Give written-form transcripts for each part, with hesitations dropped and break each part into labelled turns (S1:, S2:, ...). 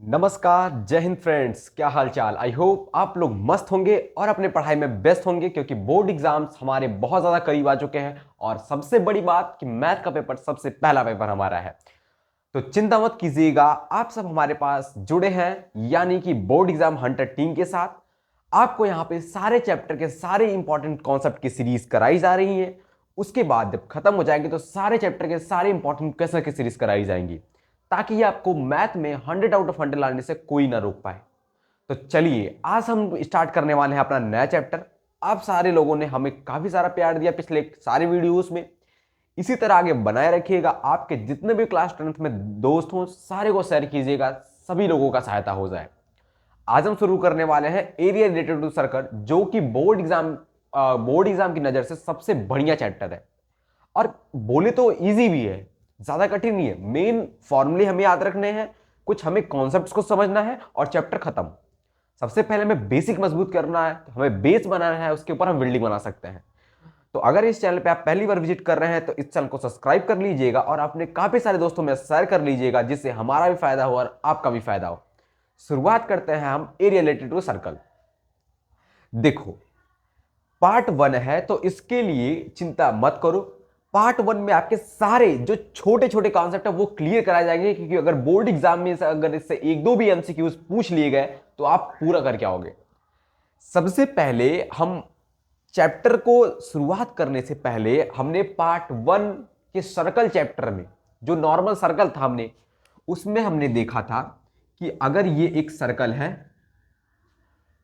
S1: नमस्कार, जय हिंद फ्रेंड्स। क्या हाल चाल। आई होप आप लोग मस्त होंगे और अपने पढ़ाई में व्यस्त होंगे, क्योंकि बोर्ड एग्जाम्स हमारे बहुत ज़्यादा करीब आ चुके हैं। और सबसे बड़ी बात कि मैथ का पेपर सबसे पहला पेपर हमारा है। तो चिंता मत कीजिएगा, आप सब हमारे पास जुड़े हैं, यानी कि बोर्ड एग्जाम हंटर टीम के साथ। आपको यहाँ पे सारे चैप्टर के सारे इंपॉर्टेंट कॉन्सेप्ट की सीरीज कराई जा रही है। उसके बाद जब खत्म हो जाएंगे तो सारे चैप्टर के सारे इंपॉर्टेंट क्वेश्चन की सीरीज कराई जाएंगी, ताकि ये आपको मैथ में 100 आउट ऑफ 100 लाने से कोई ना रोक पाए। तो चलिए आज हम स्टार्ट करने वाले हैं अपना नया चैप्टर। आप सारे लोगों ने हमें काफी सारा प्यार दिया पिछले सारे वीडियोस में। इसी तरह आगे बनाए रखिएगा। आपके जितने भी क्लास 10th में दोस्त हों सारे को शेयर कीजिएगा, सभी लोगों का सहायता हो जाए। आज हम शुरू करने वाले हैं एरिया रिलेटेड टू सर्कल, जो कि बोर्ड एग्जाम की नजर से सबसे बढ़िया चैप्टर है। और बोले तो इजी भी है, ज्यादा कठिन नहीं है। मेन फॉर्मूले हमें याद रखने हैं, कुछ हमें कॉन्सेप्ट्स को समझना है और चैप्टर खत्म। सबसे पहले हमें बेसिक मजबूत करना है, तो हमें बेस बनाना है, उसके ऊपर हम बिल्डिंग बना सकते हैं। तो अगर इस चैनल पे आप पहली बार विजिट कर रहे हैं तो इस चैनल को सब्सक्राइब कर लीजिएगा और अपने काफी सारे दोस्तों में शेयर कर लीजिएगा, जिससे हमारा भी फायदा हो और आपका भी फायदा हो। शुरुआत करते हैं हम एरिया रिलेटेड टू सर्कल। देखो, पार्ट 1 है तो इसके लिए चिंता मत करो। पार्ट 1 में आपके सारे जो छोटे छोटे कॉन्सेप्ट है वो क्लियर कराए जाएंगे, क्योंकि अगर बोर्ड एग्जाम में से अगर इससे एक दो भी एमसीक्यूज पूछ लिए गए तो आप पूरा करके आओगे। सबसे पहले हम चैप्टर को शुरुआत करने से पहले हमने पार्ट 1 के सर्कल चैप्टर में जो नॉर्मल सर्कल था उसमें हमने देखा था कि अगर ये एक सर्कल है,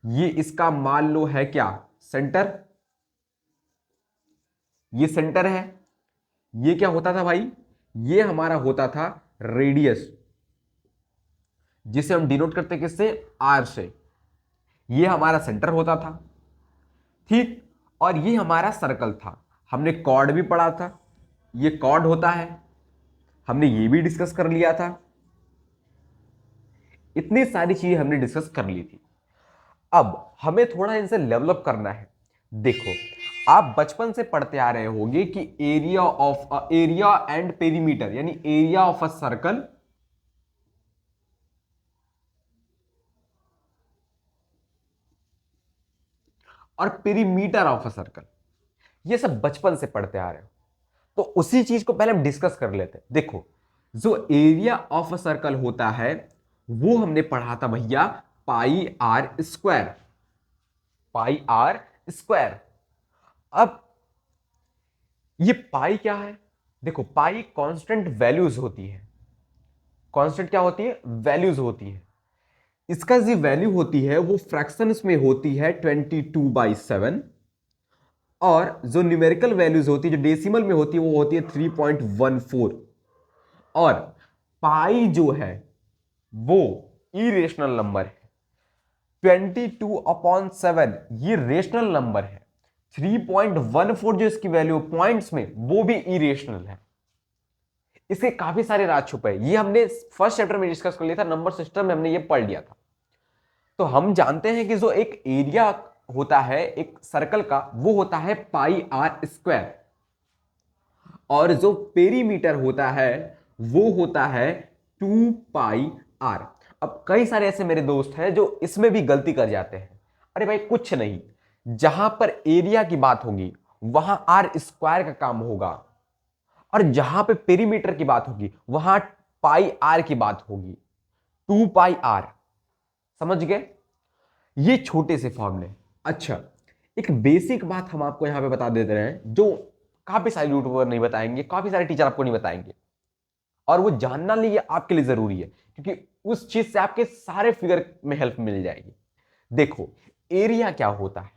S1: ये इसका मान लो है क्या, सेंटर। ये सेंटर है। ये क्या होता था भाई, ये हमारा होता था रेडियस, जिसे हम डिनोट करते किससे, आर से। ये हमारा सेंटर होता था, ठीक। और ये हमारा सर्कल था। हमने कॉर्ड भी पढ़ा था, ये कॉर्ड होता है, हमने ये भी डिस्कस कर लिया था। इतनी सारी चीजें हमने डिस्कस कर ली थी। अब हमें थोड़ा इनसे डेवलप करना है। देखो, आप बचपन से पढ़ते आ रहे होंगे कि एरिया एंड पेरीमीटर, यानी एरिया ऑफ अ सर्कल और पेरीमीटर ऑफ अ सर्कल, ये सब बचपन से पढ़ते आ रहे हो। तो उसी चीज को पहले हम डिस्कस कर लेते हैं। देखो, जो एरिया ऑफ अ सर्कल होता है वो हमने पढ़ा था भैया pi R square. Pi R square. अब ये पाई क्या है, देखो पाई कांस्टेंट वैल्यूज होती है। कांस्टेंट क्या होती है, वैल्यूज होती है। इसका जो वैल्यू होती है वो फ्रैक्शंस में होती है 22/7, और जो न्यूमेरिकल वैल्यूज होती है, जो डेसिमल में होती है, वो होती है 3.14। और पाई जो है वो इरेशनल नंबर है। 22/7 ये रेशनल नंबर है। 3.14 जो इसकी वैल्यू पॉइंट्स में, वो भी इरेशनल है। इसके काफी सारे राज छुपे हैं। ये हमने फर्स्ट चैप्टर में डिस्कस कर लिया था, नंबर सिस्टम में हमने ये पढ़ लिया था। तो हम जानते हैं कि जो एक एरिया होता है एक सर्कल का, वो होता है पाई आर स्क्वायर, और जो पेरीमीटर होता है वो होता है 2 पाई आर। अब कई सारे ऐसे मेरे दोस्त हैं जो इसमें भी गलती कर जाते हैं। अरे भाई कुछ नहीं, जहां पर एरिया की बात होगी वहां आर स्क्वायर का काम होगा, और जहां पे पेरीमीटर की बात होगी वहां पाई आर की बात होगी। 2 पाई आर, समझ गए। ये छोटे से फॉर्मूले। अच्छा, एक बेसिक बात हम आपको यहां पे बता देते हैं, जो काफी सारे यूट्यूबर नहीं बताएंगे, काफी सारे टीचर आपको नहीं बताएंगे, और वो जानना लिए आपके लिए जरूरी है, क्योंकि उस चीज से आपके सारे फिगर में हेल्प मिल जाएगी। देखो, एरिया क्या होता है,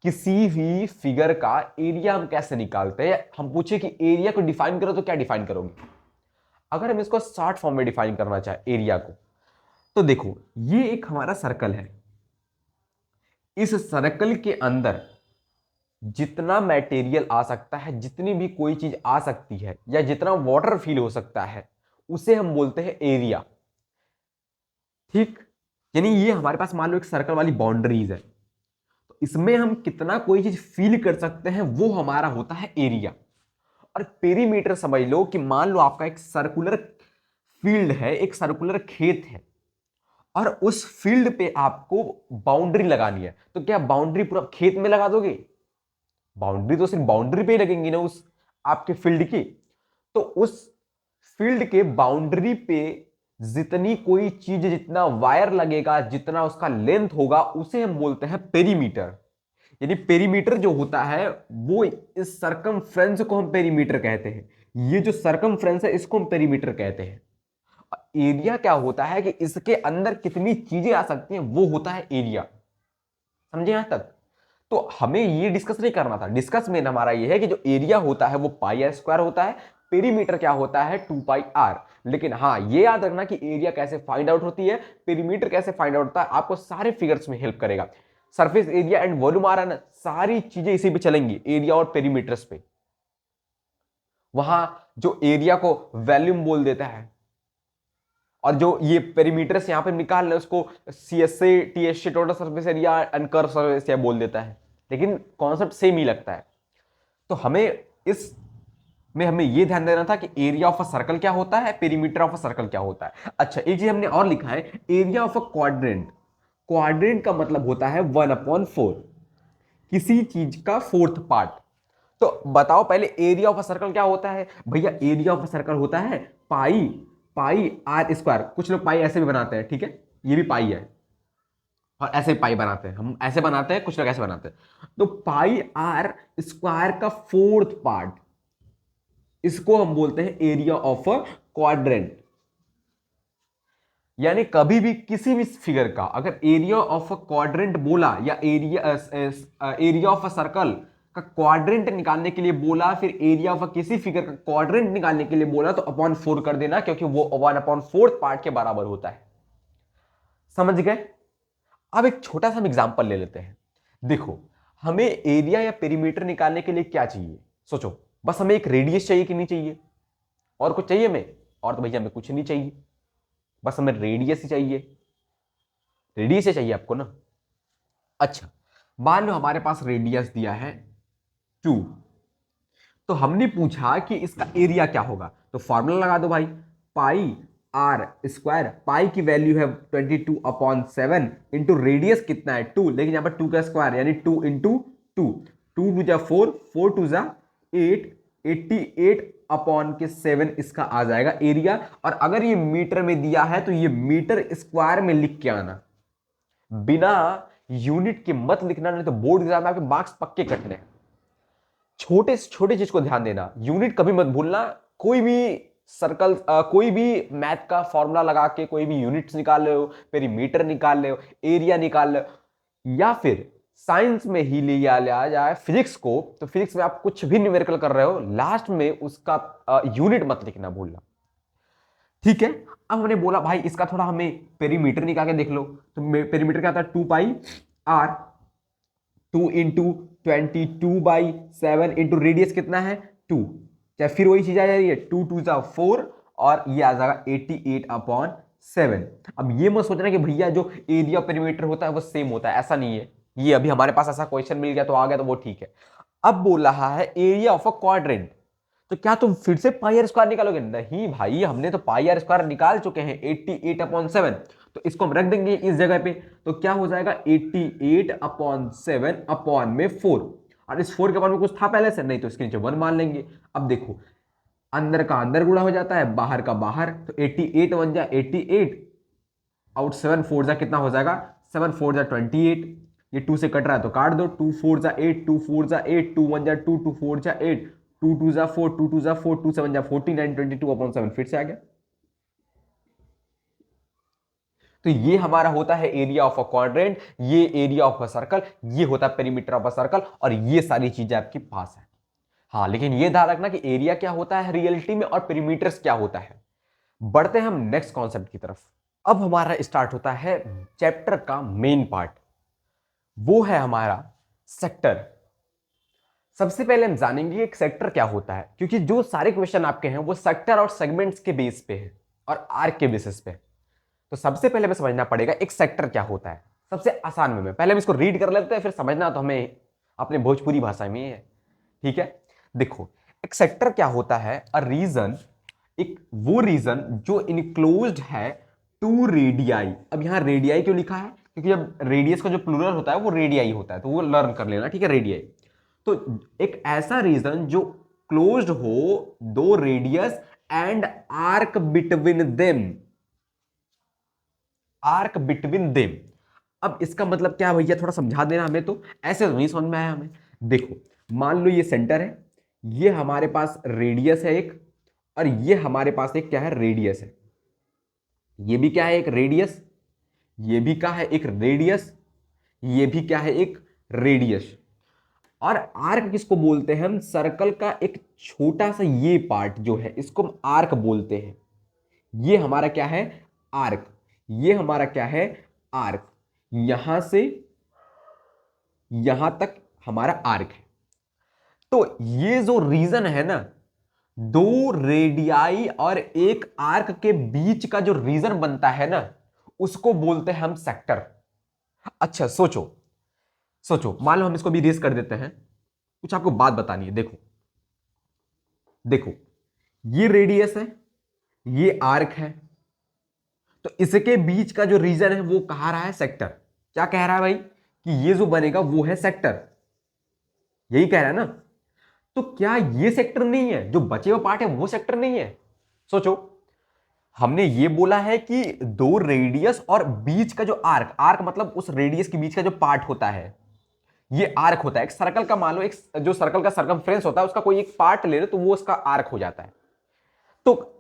S1: किसी भी फिगर का एरिया हम कैसे निकालते हैं। हम पूछे कि एरिया को डिफाइन करो तो क्या डिफाइन करोगे। अगर हम इसको शॉर्ट फॉर्म में डिफाइन करना चाहे एरिया को, तो देखो ये एक हमारा सर्कल है। इस सर्कल के अंदर जितना मटेरियल आ सकता है, जितनी भी कोई चीज आ सकती है, या जितना वाटर फील हो सकता है, उसे हम बोलते हैं एरिया, ठीक। यानी ये हमारे पास मान लो एक सर्कल वाली बाउंड्रीज है, तो इसमें हम कितना कोई चीज फील कर सकते हैं वो हमारा होता है एरिया। और पेरीमीटर समझ लो कि मान लो आपका एक सर्कुलर फील्ड है, एक सर्कुलर खेत है, और उस फील्ड पे आपको बाउंड्री लगानी है। तो क्या बाउंड्री पूरा खेत में लगा दोगे? बाउंड्री तो सिर्फ बाउंड्री पे ही लगेंगी ना उस आपके फील्ड की। तो उस फील्ड के बाउंड्री पे जितनी कोई चीज, जितना वायर लगेगा, जितना उसका लेंथ होगा, उसे हम बोलते हैं पेरीमीटर। यानी पेरीमीटर जो होता है वो, इस सरकमफ्रेंस को हम पेरीमीटर कहते हैं। ये जो सरकमफ्रेंस है इसको हम पेरीमीटर कहते हैं। एरिया क्या होता है कि इसके अंदर कितनी चीजें आ सकती हैं, वो होता है एरिया। समझे यहां तक? तो हमें ये डिस्कस नहीं करना था। डिस्कस में हमारा ये है कि जो एरिया होता है वो पाई आर स्क्वायर होता है, पेरीमीटर क्या होता है 2 पाई आर। लेकिन हाँ, ये याद रखना कि एरिया कैसे फाइंड आउट होती है, पेरीमीटर कैसे फाइंड आउट होता है, आपको सारे फिगर्स में हेल्प करेगा। सरफेस एरिया एंड वॉल्यूम आ रहा है ना, सारी चीजें इसी पे चलेंगी, एरिया और पेरीमीटर्स पे। वहां जो एरिया को वॉल्यूम बोल देता है, और जो ये पेरीमीटर से यहां पे निकाल रहे उसको CSA TSA total surface area and curve surface area बोल देता है, लेकिन कॉन्सेप्ट सेम ही लगता है। तो हमें इस में हमें ये ध्यान देना था कि एरिया ऑफ अ सर्कल क्या होता है, पेरीमीटर ऑफ अ सर्कल क्या होता है। अच्छा, एक चीज हमने और लिखा है, area of a quadrant. Quadrant का मतलब होता है 1/4, किसी चीज का फोर्थ पार्ट। तो बताओ पहले एरिया ऑफ अ सर्कल क्या होता है? भैया एरिया ऑफ अ सर्कल होता है पाई पाई आर स्क्वायर। कुछ लोग पाई ऐसे भी बनाते हैं, ठीक है, ये भी पाई है, और ऐसे पाई बनाते हैं, हम ऐसे बनाते हैं, कुछ लोग ऐसे बनाते हैं। तो पाई आर स्क्वायर का फोर्थ पार्ट, इसको हम बोलते हैं एरिया ऑफ अ क्वाड्रेंट। यानी कभी भी किसी भी फिगर का अगर एरिया ऑफ अ क्वाड्रेंट बोला, या एरिया ऑफ अ सर्कल का क्वाड्रेंट निकालने के लिए बोला, फिर एरिया ऑफ किसी फिगर का क्वाड्रेंट निकालने के लिए बोला, तो अपॉन 4 कर देना, क्योंकि वो 1/4 पार्ट के बराबर होता है। समझ गए? अब एक छोटा सा हम एग्जांपल ले लेते हैं। देखो, हमें एरिया या पेरीमीटर निकालने के लिए क्या चाहिए? सोचो, बस हमें एक रेडियस चाहिए कि नहीं चाहिए? और कुछ चाहिए हमें? और तो भैया हमें कुछ नहीं चाहिए, बस हमें रेडियस ही चाहिए। रेडियस ही चाहिए आपको ना। अच्छा, मान लो हमारे पास रेडियस दिया है 2, तो हमने पूछा कि इसका एरिया क्या होगा। तो फॉर्मूला लगा दो भाई, पाई आर स्क्वायर। पाई की वैल्यू है 22/7 इंटू रेडियस कितना है 2, लेकिन यहां पर 2 का स्क्वायर यानी 2 इंटू 2, 2 2 जा 4, 4 2 जा 8, 88/7 इसका आ जाएगा एरिया। और अगर ये मीटर में दिया है तो ये मीटर स्क्वायर में लिख के आना, बिना यूनिट के मत लिखना, नहीं तो बोर्ड एग्जाम में आपके मार्क्स पक्के कटने हैं। छोटे से छोटे चीज को ध्यान देना, यूनिट कभी मत भूलना। कोई भी सर्कल, कोई भी मैथ का फॉर्मूला लगा के कोई भी यूनिट्स निकाल रहे हो, पेरीमीटर निकाल रहे हो, एरिया निकाल रहे हो, या फिर साइंस में ही लिया जाए फिजिक्स को, तो फिजिक्स में आप कुछ भी न्यूमेरिकल कर रहे हो, लास्ट में उसका यूनिट मत लिखना भूलना। ठीक है, अब हमने बोला भाई इसका थोड़ा हमें पेरीमीटर निकाल के देख लो। तो पेरीमीटर क्या था 2 पाई आर, 2 × 22/7 इंटू रेडियस कितना है 2। चाहे फिर वही चीज आ जा रही है, 2 2 जा 4, और ये आ जाएगा 88/7। अब ये मत सोचना कि भैया जो एरिया पेरीमीटर होता है वो सेम होता है, ऐसा नहीं है। ये अभी हमारे पास ऐसा क्वेश्चन मिल गया तो आ गया तो वो ठीक है। अब बोल रहा है एरिया ऑफ अ क्वाड्रेंट, तो क्या तुम फिर से पाई आर स्क्वायर निकालोगे? नहीं भाई, हमने तो पाई आर स्क्वायर निकाल चुके हैं 88/7, तो इसको हम रख देंगे इस जगह पे। तो क्या हो जाएगा 88/7 अपॉन में 4, और इस 4 के अपॉन में कुछ था पहले से नहीं, तो इसके नीचे 1 मान लेंगे। अब देखो, अंदर का अंदर गुणा हो जाता है, बाहर का बाहर, तो 88 1 जा 88, आउट 7 4 जा कितना हो जाएगा 7 4 जा 28। ये 2 से कट रहा है तो काट दो, 2 4 जा 8, 2 4 जा 8, 2 1 जा 2, 2 4 जा 8, 2 2 जा 4, 2 2 जा 4, 2 7 जा 49, 22/7 फिर से आ गया। तो ये हमारा होता है एरिया ऑफ अ क्वाड्रेंट, ये एरिया ऑफ अ सर्कल, ये होता है पेरीमीटर ऑफ अ सर्कल, और ये सारी चीजें आपके पास है। हाँ, लेकिन ये ध्यान रखना कि एरिया क्या होता है रियलिटी में और पेरीमीटर्स क्या होता है। बढ़ते हैं हम नेक्स्ट कॉन्सेप्ट की तरफ। अब हमारा स्टार्ट होता है चैप्टर का मेन पार्ट, वो है हमारा सेक्टर। सबसे पहले हम जानेंगे एक सेक्टर क्या होता है, क्योंकि जो सारे क्वेश्चन आपके हैं वो सेक्टर और सेगमेंट्स के बेस पे है और आर्क के बेसिस पे। तो सबसे पहले हमें समझना पड़ेगा एक सेक्टर क्या होता है, सबसे आसान में पहले हम इसको रीड कर लेते हैं, फिर समझना तो हमें अपने भोजपुरी भाषा में ही है। ठीक है, देखो, एक सेक्टर क्या होता है? अ रीजन, एक वो रीजन जो इनक्लोज्ड है टू रेडियाई। अब यहां रेडियाई क्यों लिखा है? क्योंकि जब रेडियस का जो प्लूरल होता है वो रेडियाई होता है, तो वो लर्न कर लेना, ठीक है, रेडियाई। तो एक ऐसा रीजन जो क्लोज्ड हो दो radius and arc between them, arc between them. अब इसका मतलब क्या है भैया, थोड़ा समझा देना हमें, तो ऐसे तो नहीं समझ में आया हमें। देखो, मान लो ये सेंटर है, ये हमारे पास रेडियस है एक, और ये हमारे पास एक क्या है, रेडियस है। ये भी क्या है, एक रेडियस। ये भी क्या है, एक रेडियस। ये भी क्या है, एक रेडियस। और आर्क किसको बोलते हैं हम? सर्कल का एक छोटा सा ये पार्ट जो है, इसको हम आर्क बोलते हैं। ये हमारा क्या है, आर्क। ये हमारा क्या है, आर्क। यहां से यहां तक हमारा आर्क है। तो ये जो रीजन है ना, दो रेडियाई और एक आर्क के बीच का जो रीजन बनता है ना, उसको बोलते हैं हम सेक्टर। अच्छा सोचो, सोचो, मान लो हम इसको भी रेस कर देते हैं। कुछ आपको बात बतानी है, देखो देखो, ये रेडियस है, ये आर्क है, तो इसके बीच का जो रीजन है वो कहा रहा है सेक्टर। क्या कह रहा है भाई? कि ये जो बनेगा वो है सेक्टर, यही कह रहा है ना। तो क्या ये सेक्टर नहीं है? जो बचे हुए पार्ट है वो सेक्टर नहीं है? सोचो, हमने ये बोला है कि दो रेडियस और बीच का जो आर्क, आर्क मतलब उस रेडियस के बीच का जो पार्ट होता है, ये आर्क होता है। एक सर्कल का मान लो, एक जो सर्कल का सरकमफ्रेंस होता है उसका कोई एक पार्ट ले लो तो वो उसका आर्क हो जाता है। तो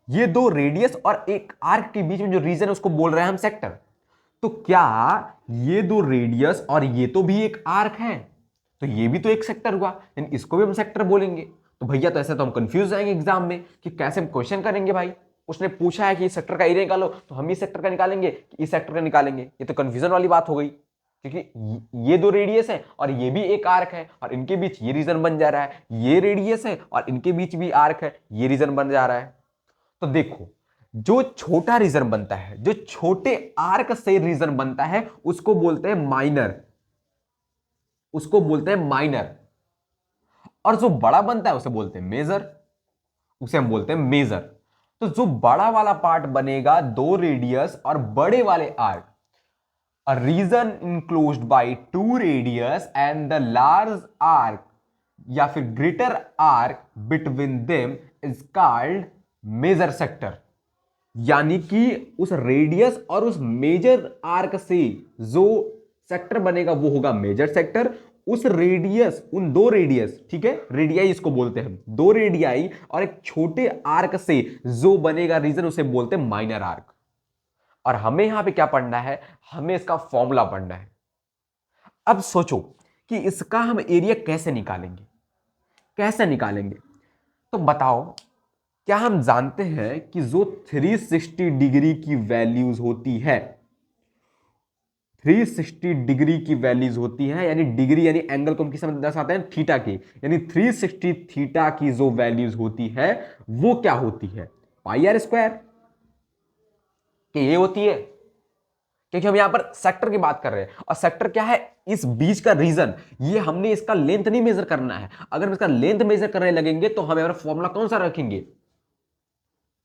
S1: ये दो रेडियस और एक आर्क के बीच में जो रीजन है उसको बोल रहे हैं हम सेक्टर। तो क्या ये दो रेडियस और ये तो भी एक आर्क है, तो ये भी तो एक सेक्टर हुआ, यानी इसको भी हम सेक्टर बोलेंगे। तो भैया तो ऐसे तो हम कंफ्यूज जाएंगे एग्जाम में कि कैसे हम क्वेश्चन करेंगे भाई। उसने पूछा है कि इस सेक्टर का एरिया निकालो, तो हम इस सेक्टर का निकालेंगे कि इस सेक्टर का निकालेंगे? ये तो कंफ्यूजन वाली बात हो गई, क्योंकि ये दो रेडियस है और ये भी एक आर्क है, और इनके बीच ये रीजन बन जा रहा है। ये रेडियस है और इनके बीच भी आर्क है, ये रीजन बन जा रहा है। तो देखो, जो छोटा रीजन बनता है, जो छोटे आर्क से रीजन बनता है, उसको बोलते हैं माइनर, उसको बोलते हैं माइनर। और जो बड़ा बनता है उसे बोलते हैं मेजर, उसे हम बोलते हैं मेजर। तो जो बड़ा वाला पार्ट बनेगा दो रेडियस और बड़े वाले arc, a region enclosed by two radius and the large arc या फिर greater arc between them is called major sector. यानी कि उस रेडियस और उस मेजर आर्क से जो सेक्टर बनेगा वो होगा मेजर सेक्टर। उस रेडियस, उन दो रेडियस, ठीक है, रेडियाई इसको बोलते हैं हम, दो रेडियाई और एक छोटे आर्क से जो बनेगा रीजन उसे बोलते हैं माइनर आर्क। और हमें यहां पे क्या पढ़ना है? हमें इसका फॉर्मूला पढ़ना है। अब सोचो कि इसका हम एरिया कैसे निकालेंगे, कैसे निकालेंगे? तो बताओ, क्या हम जानते हैं कि जो 360 डिग्री की वैल्यूज होती है, 360 डिग्री की वैल्यूज होती है, यानी डिग्री यानी एंगल को हम किस में दर्शाते हैं? थीटा की। यानी 360 थीटा की जो वैल्यूज होती है वो क्या होती है? पाई आर स्क्वायर। कि ये होती है, क्योंकि हम यहां पर सेक्टर की बात कर रहे हैं, और सेक्टर क्या है? इस बीच का रीजन। ये हमने इसका लेंथ नहीं मेजर करना है। अगर हम इसका लेंथ मेजर करने लगेंगे तो हमें फॉर्मूला कौन सा रखेंगे?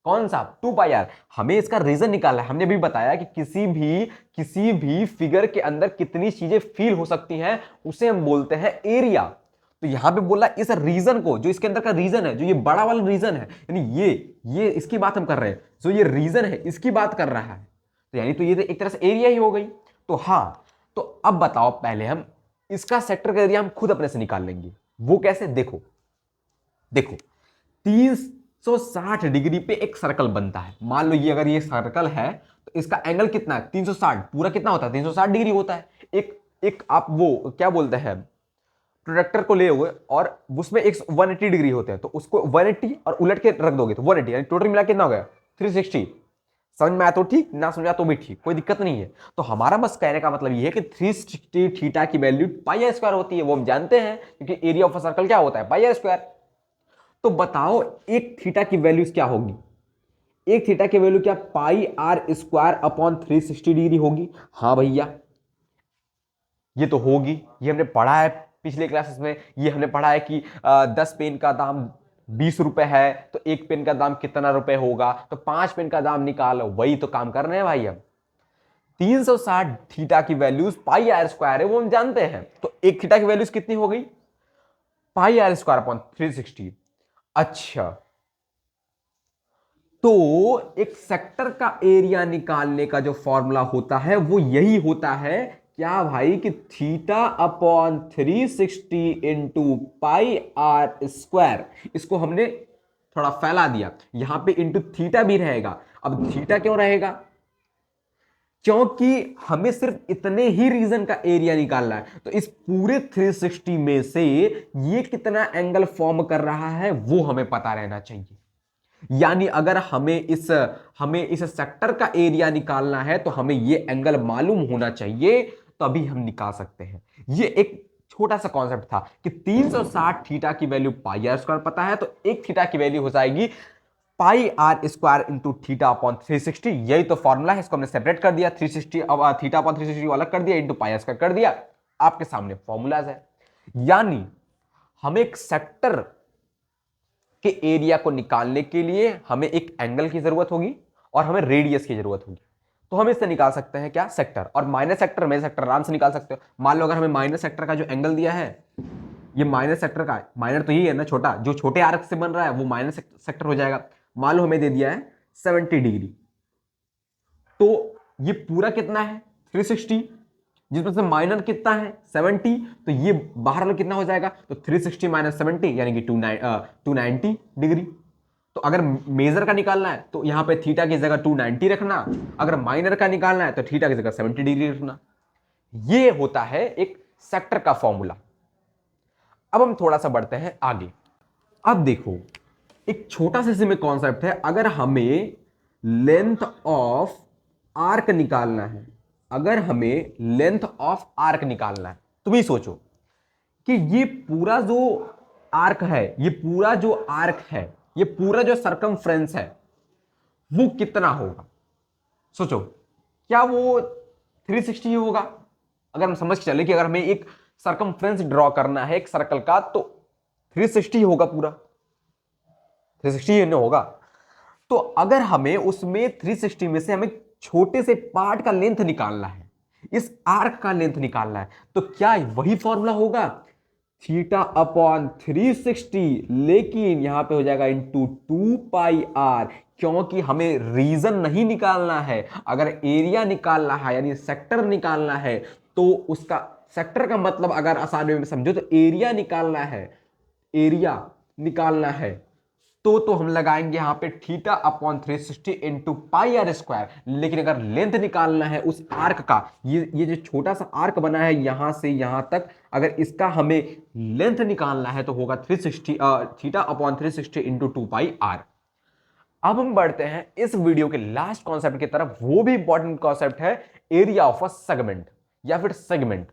S1: कौन सा? 2 पाई आर। हमें इसका रीजन निकालना है। हमने भी बताया कि किसी भी फिगर के अंदर कितनी चीजें फील हो सकती हैं उसे हम बोलते हैं एरिया। तो यहां पे बोला इस रीजन को, जो इसके अंदर का रीजन है, जो ये बड़ा वाला रीजन है, यानी ये इसकी बात हम कर रहे हैं, जो ये रीजन है इसकी बात कर रहा है, तो यानी तो ये तो एक तरह से एरिया ही हो गई। तो हाँ, तो अब बताओ, पहले हम इसका सेक्टर का एरिया हम खुद अपने से निकाल लेंगे। वो कैसे? देखो देखो, 360 डिग्री पे एक सर्कल बनता है। मान लो ये अगर ये सर्कल है तो इसका एंगल कितना है? 360। पूरा कितना होता है? 360 डिग्री होता है। एक एक आप वो क्या बोलते हैं, प्रोडक्टर को ले हुए और उसमें एक 180 डिग्री होते हैं, तो उसको 180 और उलट के रख दोगे तो 180, यानी टोटल मिला कितना हो गया? 360। समझ में आया तो ठीक, ना समझ आया तो भी ठीक, कोई दिक्कत नहीं है। तो हमारा बस कहने का मतलब ये है कि 360 थीटा की वैल्यू पाई आर स्क्वायर होती है, वो हम जानते हैं, क्योंकि एरिया ऑफ अ सर्कल क्या होता है? पाई आर स्क्वायर। तो बताओ एक थीटा की वैल्यूज क्या होगी? एक थीटा की वैल्यू क्या पाई आर स्क्वायर अपॉन 360 डिग्री होगी? हाँ भैया, ये तो होगी। ये हमने पढ़ा है पिछले क्लासेस में। ये हमने पढ़ा है कि 10 पेन का दाम 20 रुपए है तो एक पेन का दाम कितना रुपए होगा, तो 5 पेन का दाम निकालो, वही तो काम कर रहे हैं भाई हम। 360 थीटा की वैल्यूज पाई आर स्क्वायर है, वो हम जानते हैं, तो एक थीटा की वैल्यूज कितनी हो गई, पाई आर स्क्वायर अपॉन 360। अच्छा, तो एक सेक्टर का एरिया निकालने का जो फॉर्मूला होता है वो यही होता है क्या भाई, कि theta upon 360 into pi R square. इसको हमने थोड़ा फैला दिया, यहां पे इंटू थीटा भी रहेगा। अब थीटा क्यों रहेगा, क्योंकि हमें सिर्फ इतने ही रीजन का एरिया निकालना है, तो इस पूरे 360 में से ये कितना एंगल फॉर्म कर रहा है वो हमें पता रहना चाहिए। यानी अगर हमें इस सेक्टर का एरिया निकालना है तो हमें ये एंगल मालूम होना चाहिए, तभी हम निकाल सकते हैं। ये एक छोटा सा कॉन्सेप्ट था कि 360 थीटा की वैल्यू पाई आर स्क्वायर पता है, तो एक थीटा की वैल्यू हो जाएगी pi R square into theta upon 360। यही तो फॉर्मूला है, इसको हमने सेपरेट कर दिया, 360 अब थीटा अपॉन 360 अलग कर दिया, इंटू पाई आर स्क्वायर कर दिया। आपके सामने फॉर्मूलाज है। यानी हमें एक सेक्टर के एरिया को निकालने के लिए हमें एक एंगल की जरूरत होगी और हमें रेडियस की जरूरत होगी। तो हम इससे निकाल सकते हैं क्या, सेक्टर, और माइनस सेक्टर मेजर सेक्टर आराम से निकाल सकते हो। मान लो अगर हमें माइनस सेक्टर का जो एंगल दिया है, ये माइनस सेक्टर का, माइनर तो यही है ना छोटा, जो छोटे आर्क से बन रहा है वो माइनस सेक्टर हो जाएगा। मान लो हमें दे दिया है 70 डिग्री, तो ये पूरा कितना है 360, जिसमें से माइनर कितना है 70, तो ये बाहर वाला कितना हो जाएगा, तो 360 माइनस 70 यानी कि 290 डिग्री। तो अगर मेजर का निकालना है तो यहां पे थीटा की जगह 290 रखना, अगर माइनर का निकालना है तो थीटा की जगह 70 डिग्री रखना। ये होता है एक सेक्टर का फॉर्मूला। अब हम थोड़ा सा बढ़ते हैं आगे। अब देखो, एक छोटा सा इसमें कॉन्सेप्ट है, अगर हमें लेंथ ऑफ आर्क निकालना है, अगर हमें लेंथ ऑफ आर्क निकालना है, तुम ही सोचो कि ये पूरा जो आर्क है, ये पूरा जो आर्क है, ये पूरा जो सरकमफ्रेंस है वो कितना होगा। सोचो, क्या वो 360 होगा। अगर हम समझ के चले कि अगर हमें एक सरकमफ्रेंस ड्रॉ करना है एक सर्कल का, तो 360 होगा, पूरा 360 होगा। तो अगर हमें उसमें 360 में से हमें छोटे से पार्ट का लेंथ निकालना है, इस आर्क का लेंथ निकालना है, तो क्या वही फॉर्मूला होगा थीटा अपॉन 360, लेकिन यहां पे हो जाएगा इंटू 2 पाई आर, क्योंकि हमें रीजन नहीं निकालना है। अगर एरिया निकालना है यानी सेक्टर निकालना है, तो उसका सेक्टर का मतलब अगर आसान में समझो तो एरिया निकालना है, एरिया निकालना है, तो हम लगाएंगे यहां पे theta upon 360 into pi R square. लेकिन अगर लेंथ निकालना है उस आर्क का, ये जो छोटा सा आर्क बना है यहां से यहां तक, अगर इसका हमें लेंथ निकालना है तो होगा 360 theta upon 360 into 2 pi R. अब हम बढ़ते हैं इस वीडियो के लास्ट कॉन्सेप्ट की तरफ, वो भी इंपॉर्टेंट कॉन्सेप्ट है, एरिया ऑफ अ सेगमेंट या फिर सेगमेंट।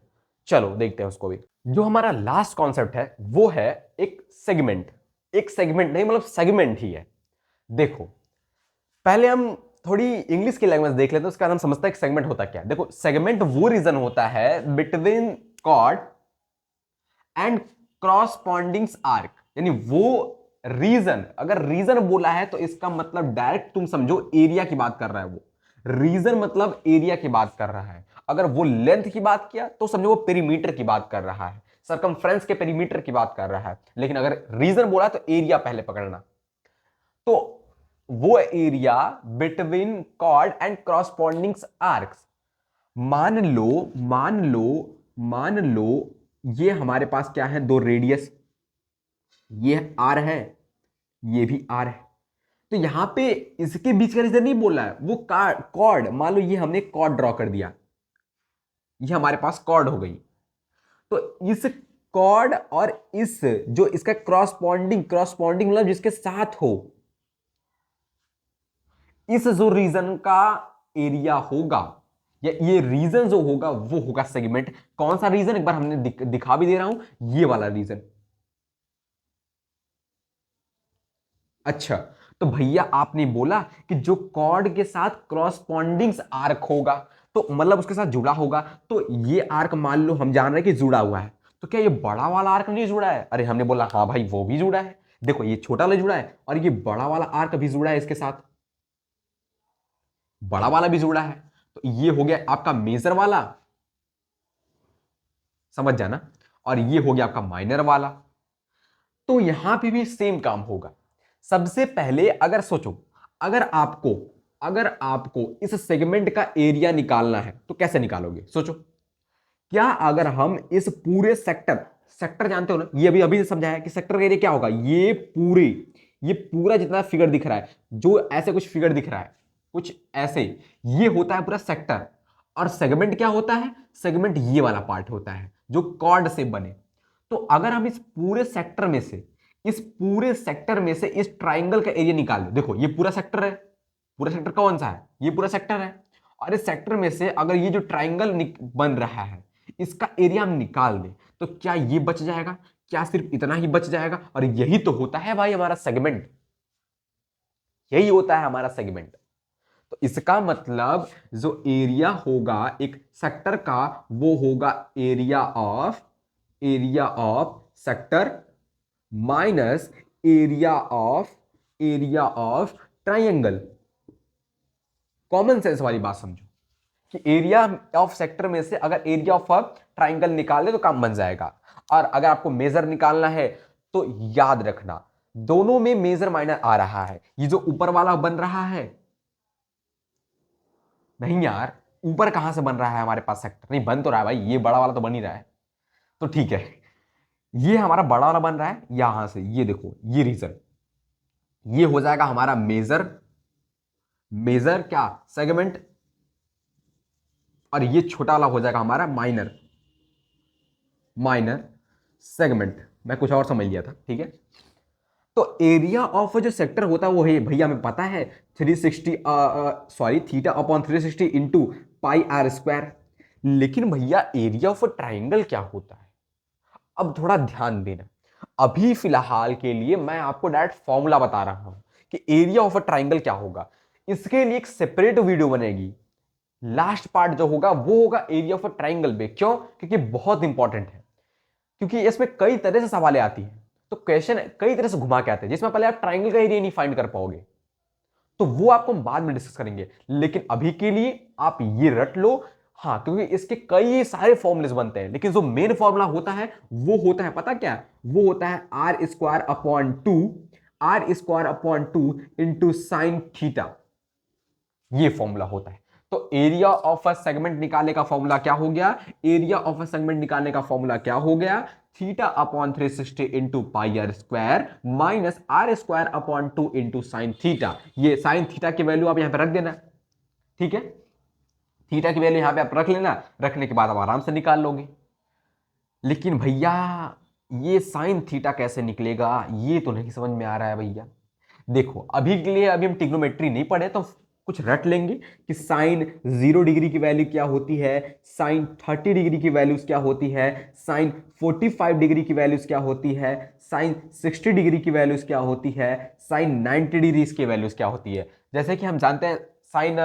S1: चलो देखते हैं उसको भी। जो हमारा लास्ट कॉन्सेप्ट है वो है एक सेगमेंट। एक सेगमेंट नहीं, मतलब सेगमेंट ही है। देखो, पहले हम थोड़ी इंग्लिश की लैंग्वेज देख लेते हैं, उसके बाद हम समझते हैं सेगमेंट होता क्या। देखो, सेगमेंट वो रीजन होता है between chord and corresponding arc, यानी वो रीजन, अगर रीजन बोला है तो इसका मतलब डायरेक्ट तुम समझो एरिया की बात कर रहा है वो। रीजन मतलब एरिया की बात कर रहा है। अगर वो लेंथ की बात किया तो समझो वो पेरीमीटर की बात कर रहा है, सरकमफ्रेंस के पेरीमीटर की बात कर रहा है। लेकिन अगर रीजन बोला तो एरिया पहले पकड़ना। तो वो area between chord and corresponding arcs, मान लो ये हमारे पास क्या है, दो रेडियस, ये आर है, ये भी आर है। तो यहां पे इसके बीच का रीजन नहीं बोला है, वो कॉर्ड, मान लो ये हमने कॉर्ड ड्रॉ कर दिया, ये हमारे पास कॉर्ड हो गई। तो इस कॉर्ड और इस जो इसका क्रॉसपॉन्डिंग मतलब जिसके साथ हो, इस जो रीजन का एरिया होगा या ये रीजन जो होगा वो होगा सेगमेंट। कौन सा रीजन, एक बार हमने दिखा भी दे रहा हूं, ये वाला रीजन। अच्छा, तो भैया आपने बोला कि जो कॉर्ड के साथ क्रॉसपॉन्डिंग आर्क होगा, तो मतलब उसके साथ जुड़ा होगा, तो ये आर्क मान लो हम जान रहे हैं कि जुड़ा हुआ है, तो क्या ये बड़ा वाला आर्क नहीं जुड़ा है? अरे हमने बोला हाँ भाई वो भी जुड़ा है, देखो ये छोटा वाला जुड़ा है और ये बड़ा वाला आर कभी जुड़ा है इसके साथ, बड़ा वाला भी जुड़ा है, तो ये हो गया आपका मेजर वाला, समझ जाना, और ये हो गया आपका माइनर वाला। तो यहां पे भी सेम काम होगा। सबसे पहले अगर सोचो, अगर आपको अगर आपको इस सेगमेंट का एरिया निकालना है तो कैसे निकालोगे? सोचो, क्या अगर हम इस पूरे सेक्टर, सेक्टर जानते हो ना, ये अभी अभी समझाया कि सेक्टर का एरिया क्या होगा, ये पूरा जितना फिगर दिख रहा है, जो ऐसे कुछ फिगर दिख रहा है कुछ ऐसे, ये होता है पूरा सेक्टर। और सेगमेंट क्या होता है? सेगमेंट ये वाला पार्ट होता है जो कॉर्ड से बने। तो अगर हम इस पूरे सेक्टर में से इस ट्राइंगल का एरिया निकाल दें, देखो ये पूरा सेक्टर है, पूरा सेक्टर कौन सा है? ये पूरा सेक्टर है। और इस सेक्टर में से अगर ये जो ट्राइंगल बन रहा है इसका एरिया हम निकाल दें तो क्या ये बच जाएगा? क्या सिर्फ इतना ही बच जाएगा? और यही तो होता है भाई हमारा सेगमेंट, यही होता है हमारा सेगमेंट। तो इसका मतलब जो एरिया होगा एक सेक्टर का वो होगा area of sector minus area of triangle. Common sense वाली बात समझो कि एरिया ऑफ सेक्टर में से अगर एरिया ऑफ ट्राइंगल निकाल ले तो काम बन जाएगा। और अगर आपको मेजर निकालना है तो याद रखना दोनों में मेजर माइनर आ रहा है। ये जो ऊपर वाला बन रहा है, नहीं यार ऊपर कहां से बन रहा है हमारे पास सेक्टर? नहीं बन तो रहा है भाई, ये बड़ा वाला तो बन ही रहा है। तो ठीक है, ये हमारा बड़ा वाला बन रहा है यहां से, ये देखो ये रीजन, ये हो जाएगा हमारा मेजर, मेजर क्या? सेगमेंट। और ये छोटा वाला हो जाएगा हमारा माइनर, माइनर सेगमेंट। मैं कुछ और समझ लिया था, ठीक है। तो एरिया ऑफ जो सेक्टर होता है वो है भैया हमें पता है 360 theta upon 360 into pi R square. लेकिन भैया एरिया ऑफ ट्राइंगल क्या होता है? अब थोड़ा ध्यान देना, अभी फिलहाल के लिए मैं आपको डायरेक्ट फॉर्मूला बता रहा हूं कि एरिया ऑफ ट्राइंगल क्या होगा। इसके लिए एक सेपरेट वीडियो बनेगी, लास्ट पार्ट जो होगा वो होगा एरिया ऑफ ट्राइंगल पे। क्यों? क्योंकि बहुत इंपॉर्टेंट है, क्योंकि इसमें कई तरह से सवालें आती हैं, तो क्वेश्चन कई तरह से घुमा के आते हैं जिसमें पहले आप ट्राइंगल का एरिया नहीं फाइंड कर पाओगे। तो वो आपको हम बाद में डिस्कस करेंगे, लेकिन अभी के लिए आप ये रट लो। हाँ, क्योंकि इसके कई सारे फॉर्मुलेस बनते हैं, लेकिन जो मेन फॉर्मूला होता है वो होता है पता क्या? वो होता है r² upon 2 into sine theta. ये फॉर्मूला होता है। तो एरिया ऑफ अ सेगमेंट निकालने का फॉर्मूला क्या हो गया? एरिया ऑफ अ सेगमेंट निकालने का फॉर्मूला क्या हो गया? Theta upon 360 into pi R square minus r² upon 2 into sine theta. ये साइन थीटा की वैल्यू आप यहां पे रख देना, ठीक है। थीटा की वैल्यू यहां पे आप रख लेना, रखने के बाद आप आराम से निकाल लोगे। लेकिन भैया ये साइन थीटा कैसे निकलेगा ये तो नहीं समझ में आ रहा है भैया। देखो अभी के लिए अभी हम ट्रिग्नोमेट्री नहीं पढ़े तो कुछ रट लेंगे कि साइन 0 डिग्री की वैल्यू क्या होती है, साइन 30 डिग्री की वैल्यूज क्या होती है, साइन 45 डिग्री की वैल्यूज क्या होती है, साइन 60 डिग्री की वैल्यूज क्या होती है, साइन 90 डिग्री की वैल्यूज क्या होती है। जैसे कि हम जानते हैं साइन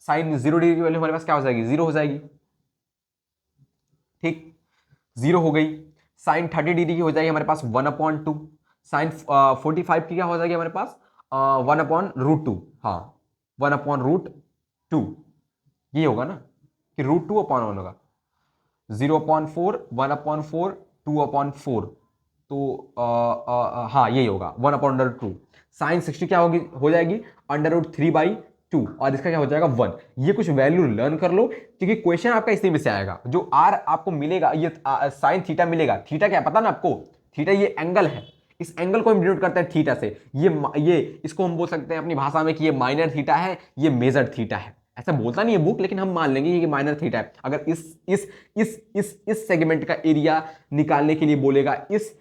S1: साइन 0 डिग्री की वैल्यू हमारे पास क्या हो जाएगी? 0 हो जाएगी, ठीक, 0 हो गई। साइन 30 डिग्री की हो जाएगी हमारे पास 1/2। साइन 45 की क्या हो जाएगी हमारे पास? 1/√2। हाँ, 1/√2। ये होगा ना कि √2/1 होगा। 0/4, 1/4, 2/4। तो हाँ यही होगा 1/√2। साइन 60 क्या होगी? हो जाएगी √3/2 और इसका क्या हो जाएगा 1। ये कुछ वैल्यू लर्न कर लो क्योंकि क्वेश्चन आपका इसी में से आएगा। जो आर आपको मिलेगा ये साइन थीटा मिलेगा। थीटा क्या पता ना आपको? थीटा ये एंगल है, इस एंगल को हम डिनोट करते हैं थीटा से। ये इसको हम बोल सकते हैं अपनी भाषा में कि ये माइनर थीटा है, ये मेजर थीटा है। ऐसा बोलता नहीं है बुक, लेकिन हम मान लेंगे कि माइनर थीटा है। अगर इस सेगमेंट का एरिया निकालने के लिए बोलेगा, इस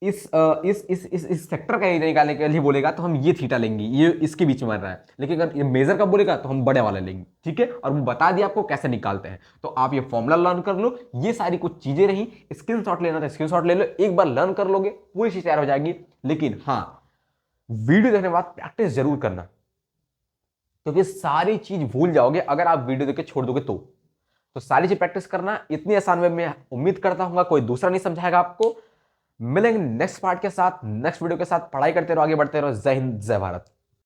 S1: सेक्टर का एरिया निकालने के लिए बोलेगा तो हम ये थीटा लेंगे, ये इसके बीच में बन रहा है। लेकिन अगर ये मेजर का बोलेगा तो हम बड़े वाला लेंगे, ठीक है। और वो बता दिया आपको कैसे निकालते हैं, तो आप ये फॉर्मूला लर्न कर लो। ये सारी कुछ चीजें रही, स्क्रीनशॉट लेना था स्क्रीनशॉट ले लो, एक बार लर्न कर लोगे पूरी चीज तैयार हो जाएगी। लेकिन हाँ, वीडियो देखने के बाद प्रैक्टिस जरूर करना, क्योंकि सारी चीज भूल जाओगे अगर आप वीडियो देख के छोड़ दोगे तो सारी चीज प्रैक्टिस करना। इतनी आसान वे मैं उम्मीद करता हूँ कोई दूसरा नहीं समझाएगा आपको। मिलेंगे नेक्स्ट पार्ट के साथ, नेक्स्ट वीडियो के साथ। पढ़ाई करते रहो, आगे बढ़ते रहो। जय हिंद, जय भारत।